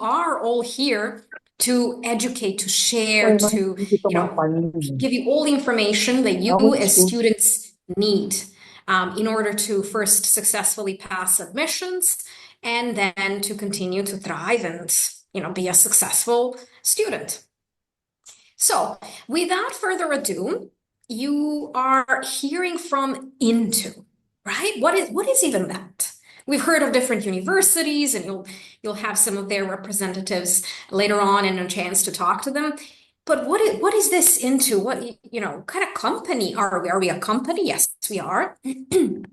are all here to educate, to share, Bueno, to, hindi ko you know, mapanin. give you all the information that you Which as school? students need in order to first successfully pass admissions and then to continue to thrive and, be a successful student. So, without further ado, you are hearing from Into, right? What is even that? We've heard of different universities, and you'll have some of their representatives later on and a chance to talk to them. But what is this Into? What kind of company are we? Are we a company? Yes, we are. And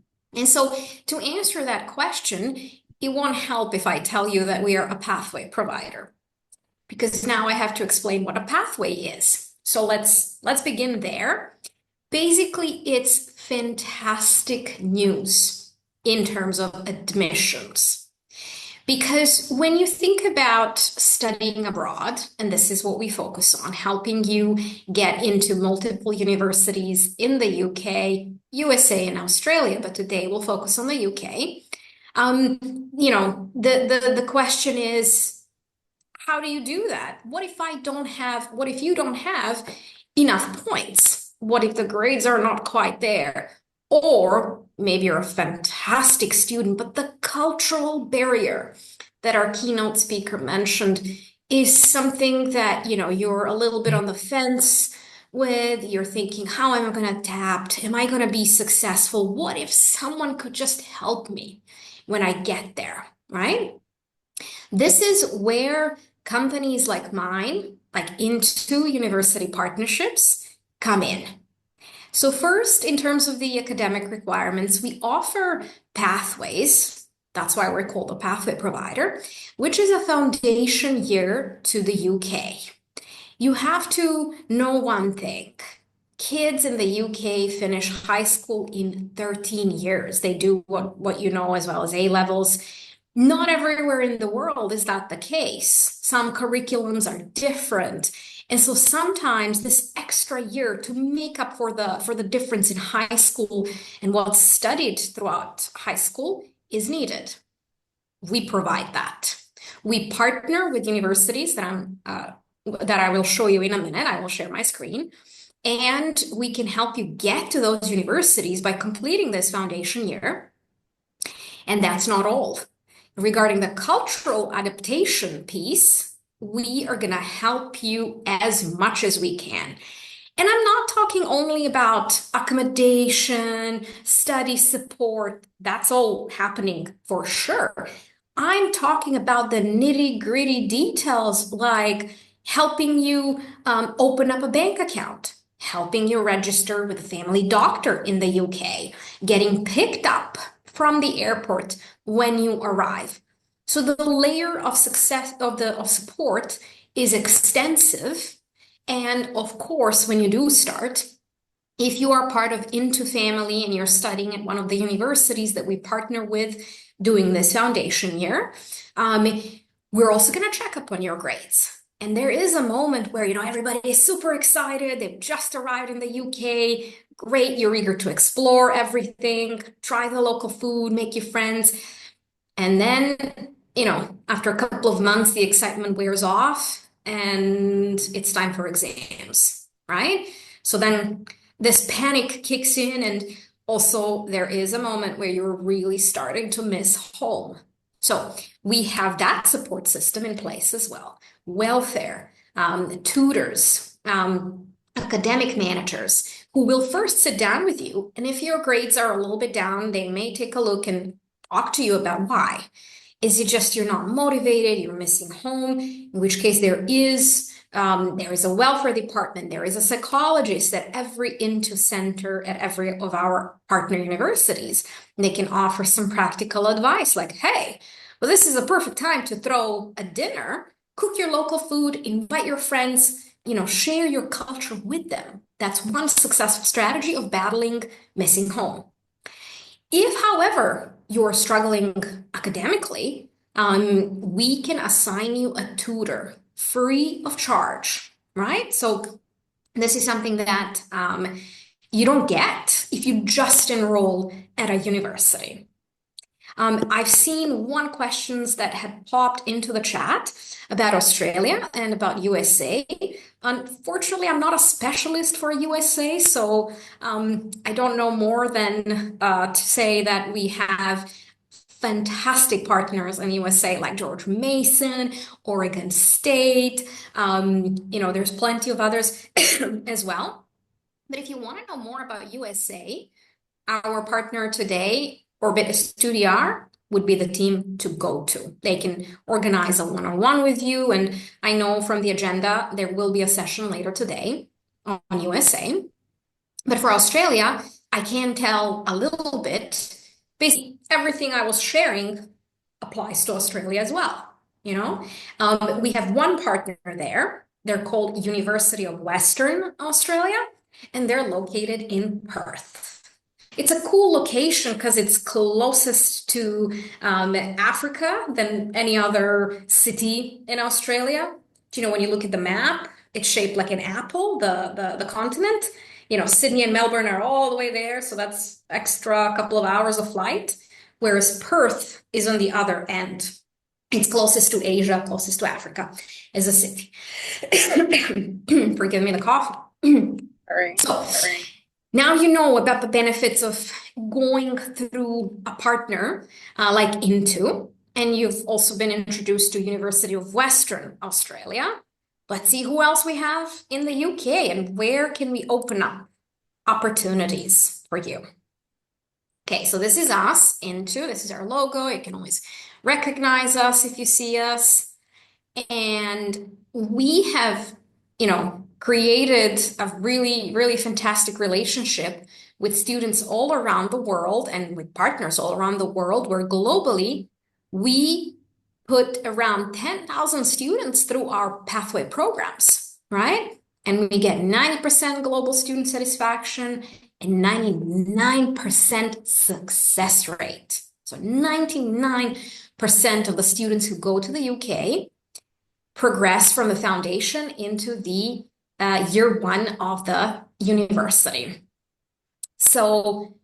so to answer that question, it won't help if I tell you that we are a pathway provider, because now I have to explain what a pathway is. So let's begin there. Basically, it's fantastic news in terms of admissions. Because when you think about studying abroad, and this is what we focus on, helping you get into multiple universities in the UK, USA, and Australia, but today we'll focus on the UK. The question is, how do you do that? What if you don't have enough points? What if the grades are not quite there? Or maybe you're a fantastic student, but the cultural barrier that our keynote speaker mentioned is something that, you're a little bit on the fence with. You're thinking, how am I going to adapt? Am I going to be successful? What if someone could just help me when I get there, right? This is where companies like mine, like Into University Partnerships, come in. So first, in terms of the academic requirements, we offer pathways. That's why we're called a pathway provider, which is a foundation year to the UK. You have to know one thing. Kids in the UK finish high school in 13 years. They do what you know as well as A levels. Not everywhere in the world is that the case. Some curriculums are different. And so sometimes this extra year to make up for the difference in high school and what's studied throughout high school is needed. We provide that. We partner with universities that I will show you in a minute. I will share my screen. And we can help you get to those universities by completing this foundation year. And that's not all. Regarding the cultural adaptation piece, we are going to help you as much as we can. And I'm not talking only about accommodation, study support. That's all happening for sure. I'm talking about the nitty-gritty details, like helping you open up a bank account, helping you register with a family doctor in the UK, getting picked up from the airport when you arrive. So the layer of success of support is extensive. And of course, when you do start, if you are part of Into Family and you're studying at one of the universities that we partner with doing this foundation year, we're also going to check up on your grades. And there is a moment where, everybody is super excited. They've just arrived in the UK. Great. You're eager to explore everything, try the local food, make you friends. And then, after a couple of months, the excitement wears off and it's time for exams, right? So then this panic kicks in, and also there is a moment where you're really starting to miss home. So we have that support system in place as well. Welfare, tutors, academic managers who will first sit down with you. And if your grades are a little bit down, they may take a look and talk to you about why. Is it just you're not motivated, you're missing home? In which case there is a welfare department, there is a psychologist at every Into center at every of our partner universities. And they can offer some practical advice like, hey, well, this is a perfect time to throw a dinner, cook your local food, invite your friends, share your culture with them. That's one successful strategy of battling missing home. If, however, you're struggling academically, we can assign you a tutor free of charge, right? So this is something that you don't get if you just enroll at a university. I've seen one questions that had popped into the chat about Australia and about USA. Unfortunately, I'm not a specialist for USA, so I don't know more than to say that we have fantastic partners in USA like George Mason, Oregon State. There's plenty of others as well. But if you want to know more about USA, our partner today, Orbit Estudiar, would be the team to go to. They can organize a one-on-one with you. And I know from the agenda, there will be a session later today on USA. But for Australia, I can tell a little bit. Basically, everything I was sharing applies to Australia as well. We have one partner there. They're called University of Western Australia, and they're located in Perth. It's a cool location because it's closest to Africa than any other city in Australia. When you look at the map, it's shaped like an apple, the continent. Sydney and Melbourne are all the way there, so that's extra couple of hours of flight. Whereas Perth is on the other end. It's closest to Asia, closest to Africa as a city. Forgive me the cough. All right. So now you know about the benefits of going through a partner like Into, and you've also been introduced to University of Western Australia. Let's see who else we have in the UK and where can we open up opportunities for you. Okay, so this is us, Into. This is our logo. You can always recognize us if you see us. And we have, created a really, really fantastic relationship with students all around the world and with partners all around the world, where globally we put around 10,000 students through our pathway programs, right? And we get 90% global student satisfaction and 99% success rate. So 99% of the students who go to the UK progress from the foundation into the year one of the university. So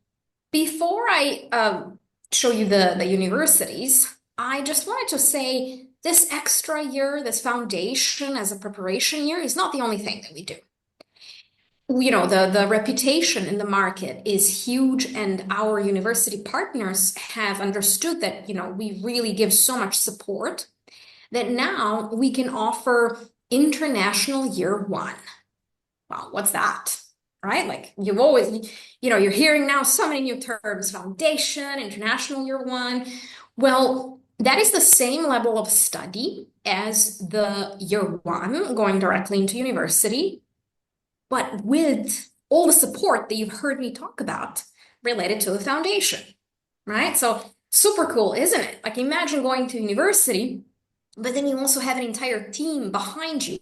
before I show you the universities, I just wanted to say this extra year, this foundation as a preparation year is not the only thing that we do. The reputation in the market is huge, and our university partners have understood that, we really give so much support that now we can offer international year one. Well, what's that? Right? Like you've always, you're hearing now so many new terms: foundation, international year one. Well, that is the same level of study as the year one going directly into university, but with all the support that you've heard me talk about related to the foundation, right? So super cool, isn't it? Like imagine going to university, but then you also have an entire team behind you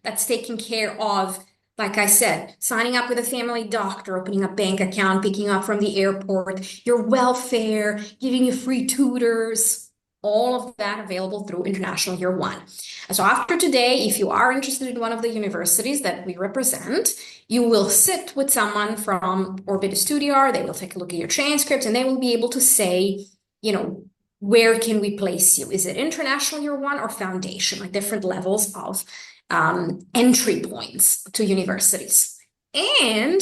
that's taking care of, like I said, signing up with a family doctor, opening a bank account, picking up from the airport, your welfare, giving you free tutors, all of that available through International Year One. So after today, if you are interested in one of the universities that we represent, you will sit with someone from Orbit Estudiar. They will take a look at your transcripts and they will be able to say, where can we place you? Is it international year one or foundation, like different levels of entry points to universities? And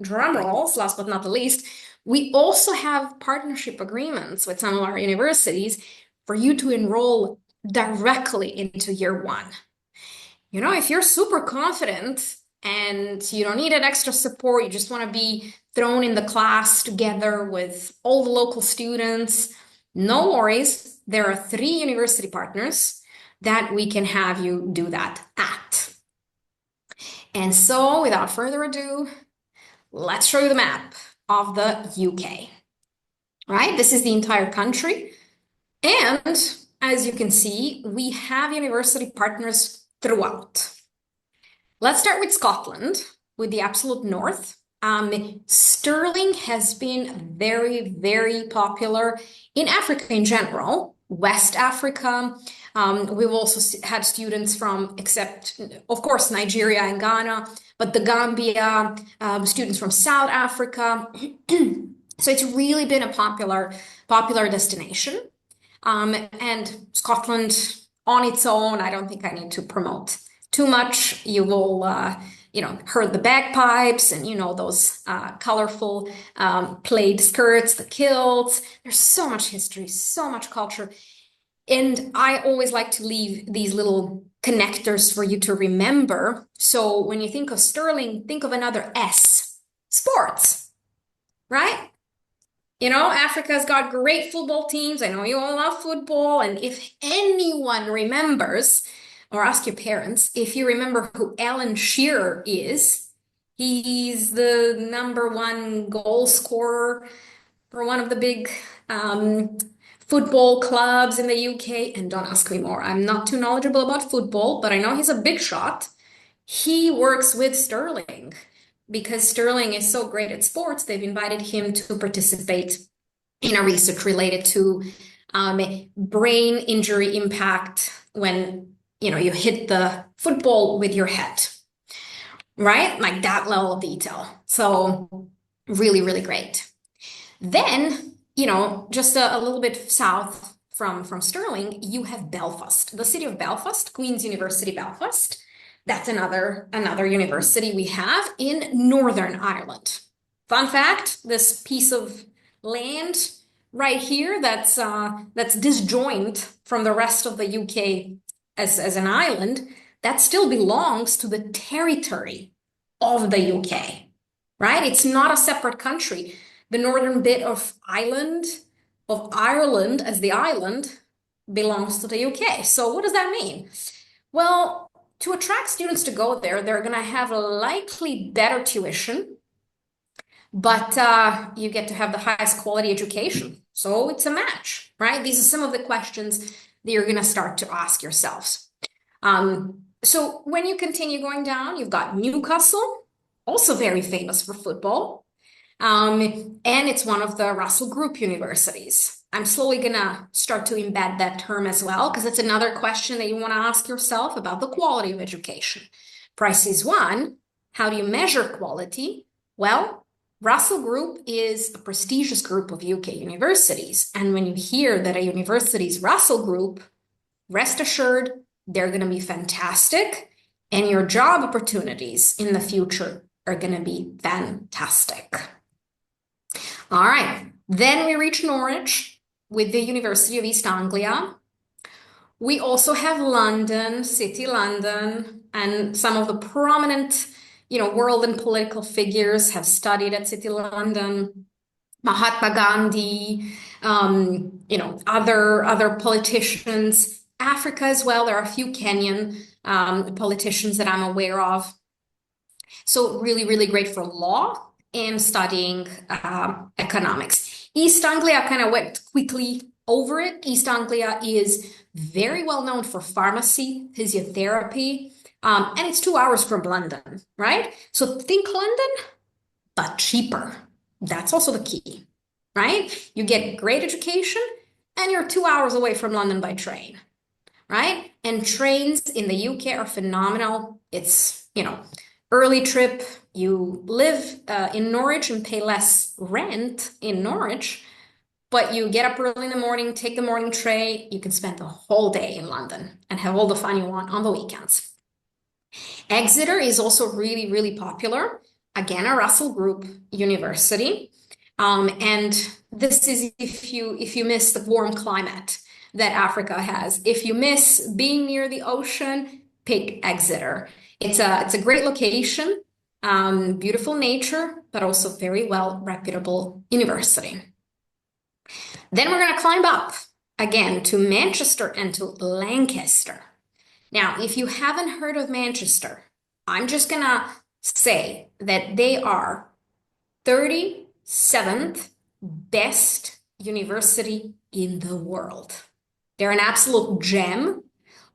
drum rolls, last but not the least, we also have partnership agreements with some of our universities for you to enroll directly into year one. If you're super confident and you don't need an extra support, you just want to be thrown in the class together with all the local students, no worries. There are 3 university partners that we can have you do that at. And so without further ado, let's show you the map of the UK. Right? This is the entire country. And as you can see, we have university partners throughout. Let's start with Scotland, with the absolute north. Stirling has been very, very popular in Africa in general, West Africa. We've also had students from, except, of course, Nigeria and Ghana, but the Gambia, students from South Africa. So it's really been a popular destination. And Scotland on its own, I don't think I need to promote too much. You will, heard the bagpipes and, those colorful plaid skirts, the kilts. There's so much history, so much culture. And I always like to leave these little connectors for you to remember. So when you think of Stirling, think of another S, sports, right? Africa's got great football teams. I know you all love football. And if anyone remembers, or ask your parents, if you remember who Alan Shearer is, he's the number one goal scorer for one of the big um, football clubs in the UK. And don't ask me more. I'm not too knowledgeable about football, but I know he's a big shot. He works with Sterling because Sterling is so great at sports. They've invited him to participate in a research related to brain injury impact when you hit the football with your head, right? Like that level of detail. So really, really great. Then, just a little bit south from Stirling, you have Belfast, the city of Belfast, Queen's University Belfast. That's another university we have in Northern Ireland. Fun fact, this piece of land right here that's disjoint from the rest of the UK as an island, that still belongs to the territory of the UK, right? It's not a separate country. The northern bit of Ireland as the island belongs to the UK. So what does that mean? Well, to attract students to go there, they're going to have a likely better tuition, but you get to have the highest quality education. So it's a match, right? These are some of the questions that you're going to start to ask yourselves. So when you continue going down, you've got Newcastle, also very famous for football. And it's one of the Russell Group universities. I'm slowly gonna start to embed that term as well, because it's another question that you want to ask yourself about the quality of education. Price is one. How do you measure quality? Well, Russell Group is a prestigious group of UK universities. And when you hear that a university's Russell Group, rest assured, they're going to be fantastic. And your job opportunities in the future are going to be fantastic. All right, then we reach Norwich with the University of East Anglia. We also have London, City London, and some of the prominent, world and political figures have studied at City London. Mahatma Gandhi, other politicians. Africa as well. There are a few Kenyan politicians that I'm aware of. So really, really great for law and studying economics. East Anglia, I kind of went quickly over it. East Anglia is very well known for pharmacy, physiotherapy, and it's 2 hours from London, right? So think London, but cheaper. That's also the key, right? You get great education and you're 2 hours away from London by train, right? And trains in the UK are phenomenal. It's, early trip, you live in Norwich and pay less rent in Norwich, but you get up early in the morning, take the morning train, you can spend the whole day in London and have all the fun you want on the weekends. Exeter is also really, really popular. Again, a Russell Group university. And this is if you miss the warm climate that Africa has. If you miss being near the ocean, pick Exeter. It's a great location, beautiful nature, but also very well reputable university. Then we're going to climb up again to Manchester and to Lancaster. Now, if you haven't heard of Manchester, I'm just going to say that they are 37th best university in the world. They're an absolute gem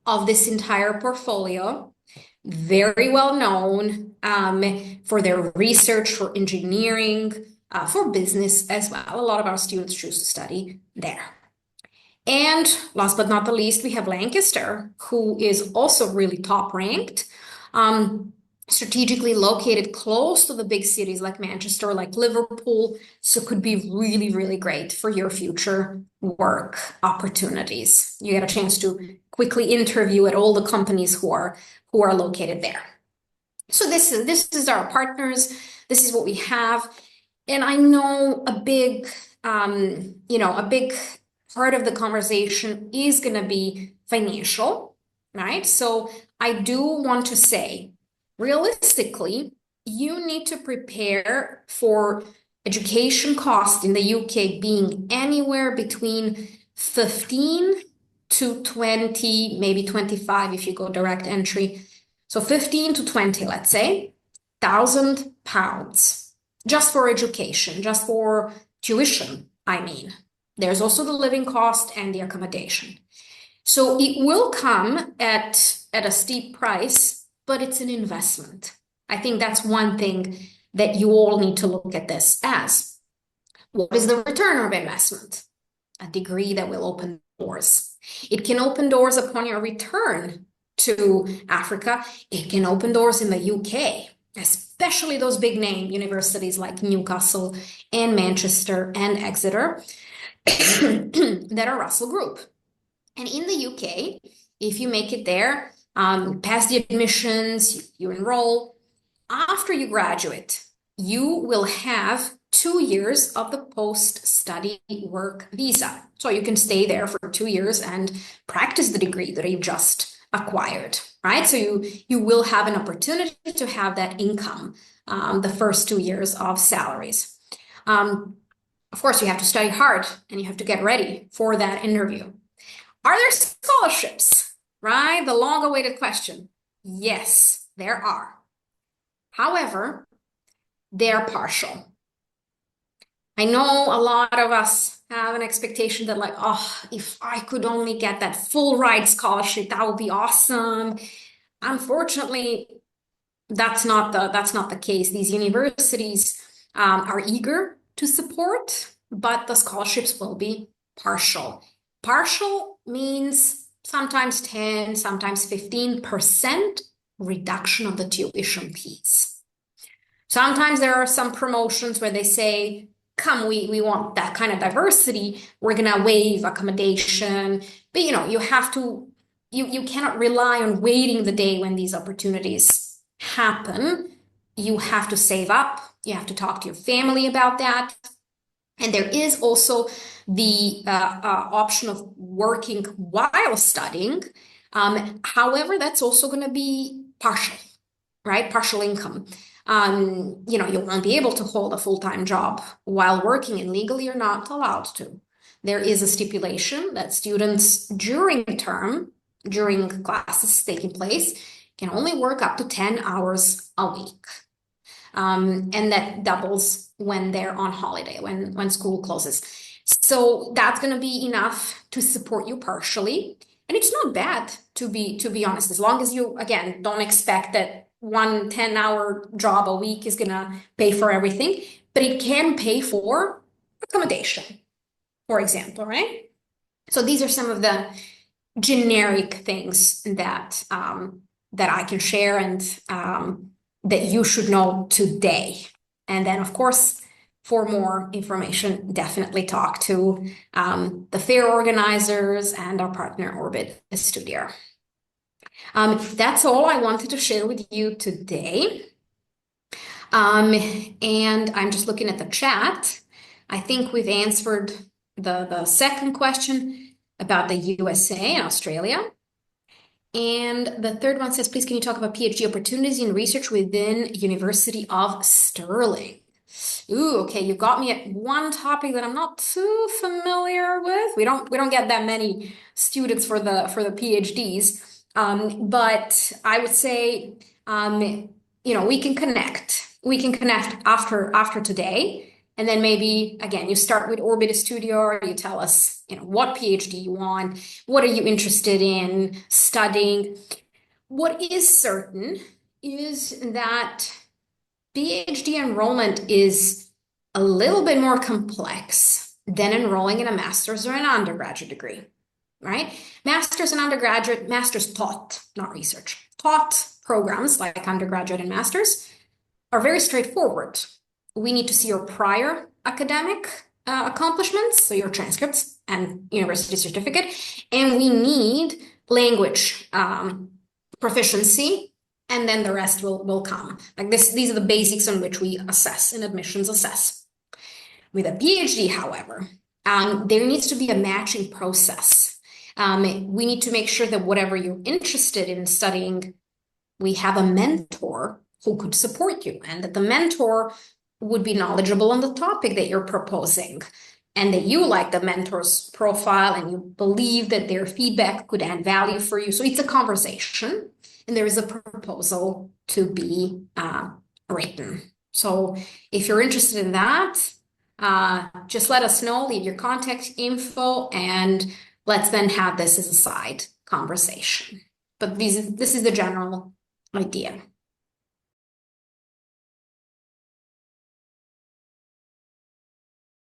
of this entire portfolio. Very well known for their research, for engineering, for business as well. A lot of our students choose to study there. And last but not the least, we have Lancaster, who is also really top ranked. strategically located close to the big cities like Manchester, like Liverpool, so could be really, really great for your future work opportunities. You get a chance to quickly interview at all the companies who are located there. So this is our partners. This is what we have. And I know a big part of the conversation is going to be financial, right? So I do want to say, realistically, you need to prepare for education cost in the UK being anywhere between 15 to 20, maybe 25 if you go direct entry. So 15 to 20, let's say, £1,000 just for education, just for tuition, I mean. There's also the living cost and the accommodation. So it will come at a steep price, but it's an investment. I think that's one thing that you all need to look at this as. What is the return of investment? A degree that will open doors. It can open doors upon your return to Africa. It can open doors in the UK, especially those big name universities like Newcastle and Manchester and Exeter that are Russell Group. And in the UK, if you make it there, pass the admissions, you enroll, after you graduate, you will have 2 years of the post-study work visa. So you can stay there for 2 years and practice the degree that you just acquired, right? So you will have an opportunity to have that income the first 2 years of salaries. Of course, you have to study hard and you have to get ready for that interview. Are there scholarships, right? The long-awaited question. Yes, there are. However, they're partial. I know a lot of us have an expectation that like, oh, if I could only get that full ride scholarship, that would be awesome. Unfortunately, that's not the case. These universities are eager to support, but the scholarships will be partial. Partial means sometimes 10, sometimes 15% reduction of the tuition fees. Sometimes there are some promotions where they say, come, we want that kind of diversity. We're gonna waive accommodation. But you have to, you cannot rely on waiting the day when these opportunities happen. You have to save up. You have to talk to your family about that. And there is also the option of working while studying. However, that's also going to be partial, right? Partial income. You won't be able to hold a full-time job while working, and legally you're not allowed to. There is a stipulation that students during classes taking place, can only work up to 10 hours a week. And that doubles when they're on holiday, when school closes. So that's going to be enough to support you partially. And it's not bad, to be honest, as long as you, again, don't expect that one 10-hour job a week is going to pay for everything, but it can pay for accommodation, for example, right? So these are some of the generic things that I can share and that you should know today. And then, of course, for more information, definitely talk to the fair organizers and our partner Orbit Estudiar. That's all I wanted to share with you today. And I'm just looking at the chat. I think we've answered the second question about the USA and Australia. And the third one says, please, can you talk about PhD opportunities in research within University of Stirling? Ooh, okay, you got me at one topic that I'm not too familiar with. We don't get that many students for the PhDs. But I would say, we can connect. We can connect after today. And then maybe, again, you start with Orbit Studio, you tell us, what PhD you want, what are you interested in studying. What is certain is that PhD enrollment is a little bit more complex than enrolling in a master's or an undergraduate degree. right? Master's and undergraduate, master's taught, not research, taught programs like undergraduate and master's are very straightforward. We need to see your prior academic accomplishments, so your transcripts and university certificate, and we need language proficiency, and then the rest will come. Like this, these are the basics on which we assess and admissions assess. With a PhD, however, there needs to be a matching process. We need to make sure that whatever you're interested in studying, we have a mentor who could support you, and that the mentor would be knowledgeable on the topic that you're proposing, and that you like the mentor's profile and you believe that their feedback could add value for you. So it's a conversation, and there is a proposal to be written. So if you're interested in that, just let us know, leave your contact info, and let's then have this as a side conversation. But this is the general idea.